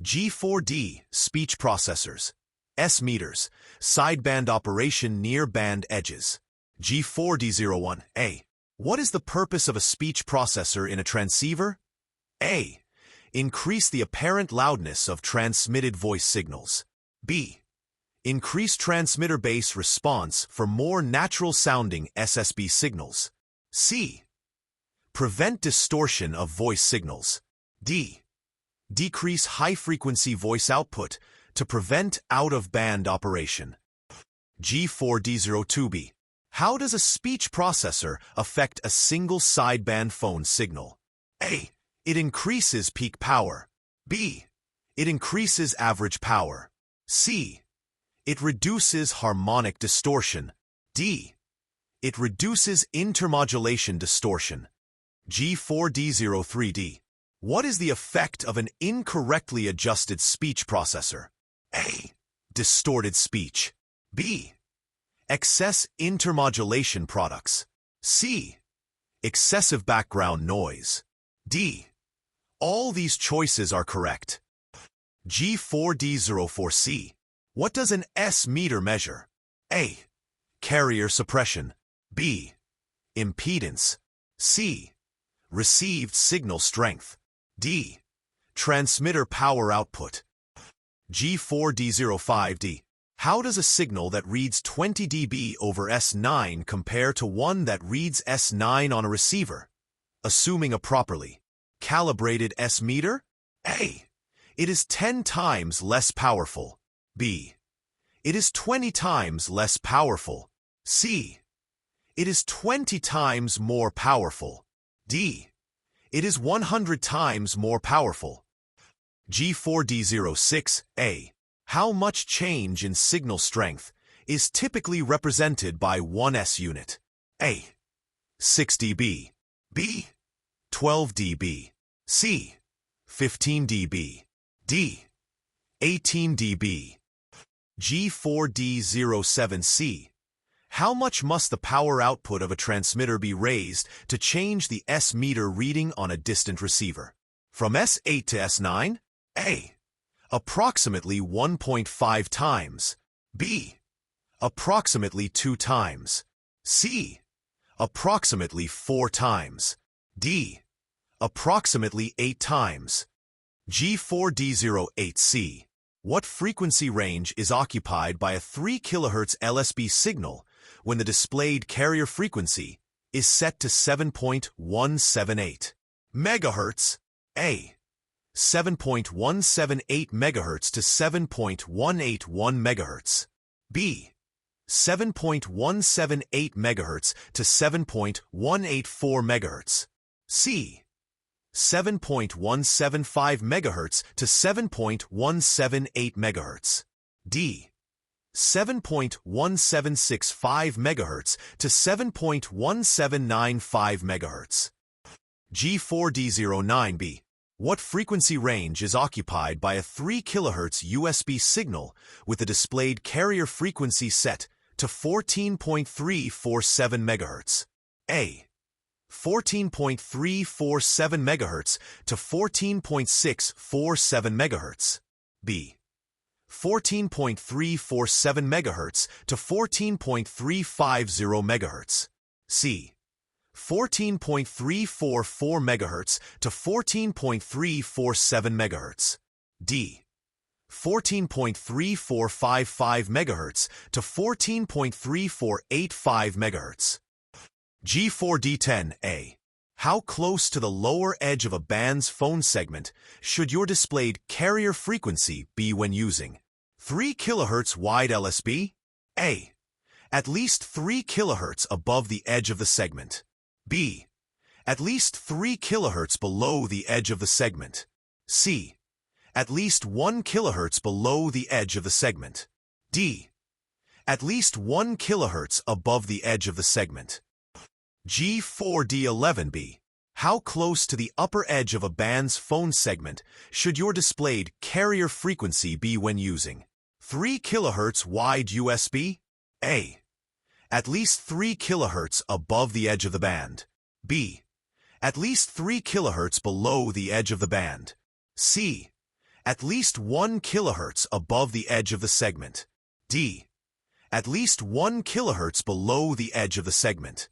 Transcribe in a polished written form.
G4D, speech processors. S meters, sideband operation near band edges. G4D01A. What is the purpose of a speech processor in a transceiver? A. Increase the apparent loudness of transmitted voice signals. B. Increase transmitter base response for more natural-sounding SSB signals. C. Prevent distortion of voice signals. D. Decrease high-frequency voice output to prevent out-of-band operation. G4D02B. How does a speech processor affect a single sideband phone signal? A. It increases peak power. B. It increases average power. C. It reduces harmonic distortion. D. It reduces intermodulation distortion. G4D03D. What is the effect of an incorrectly adjusted speech processor? A. Distorted speech. B. Excess intermodulation products. C. Excessive background noise. D. All these choices are correct. G4D04C. What does an S meter measure? A. Carrier suppression. B. Impedance. C. Received signal strength. D. Transmitter power output. G4D05D. How does a signal that reads 20 dB over S9 compare to one that reads S9 on a receiver, assuming a properly calibrated S meter? A. It is 10 times less powerful. B. It is 20 times less powerful. C. It is 20 times more powerful. D. It is 100 times more powerful. G4D06A. How much change in signal strength is typically represented by 1S unit? A. 6 dB. B. 12 dB. C. 15 dB. D. 18 dB. G4D07C. How much must the power output of a transmitter be raised to change the S meter reading on a distant receiver? From S8 to S9? A. Approximately 1.5 times. B. Approximately 2 times. C. Approximately 4 times. D. Approximately 8 times. G4D08C. What frequency range is occupied by a 3 kHz LSB signal when the displayed carrier frequency is set to 7.178 MHz? A. 7.178 MHz to 7.181 MHz. B. 7.178 MHz to 7.184 MHz. C. 7.175 MHz to 7.178 MHz. D. 7.1765 MHz to 7.1795 MHz. G4D09B. What frequency range is occupied by a 3 kHz USB signal with the displayed carrier frequency set to 14.347 MHz? A. 14.347 MHz to 14.647 MHz. B. 14.347 MHz to 14.350 MHz. C. 14.344 MHz to 14.347 MHz. D. 14.3455 MHz to 14.3485 MHz. G4D10A. How close to the lower edge of a band's phone segment should your displayed carrier frequency be when using 3 kHz wide LSB? A. At least 3 kHz above the edge of the segment. B. At least 3 kHz below the edge of the segment. C. At least 1 kHz below the edge of the segment. D. At least 1 kHz above the edge of the segment. G4D11B. How close to the upper edge of a band's phone segment should your displayed carrier frequency be when using 3 kHz wide USB? A. At least 3 kHz above the edge of the band. B. At least 3 kHz below the edge of the band. C. At least 1 kilohertz above the edge of the segment. D. At least 1 kilohertz below the edge of the segment.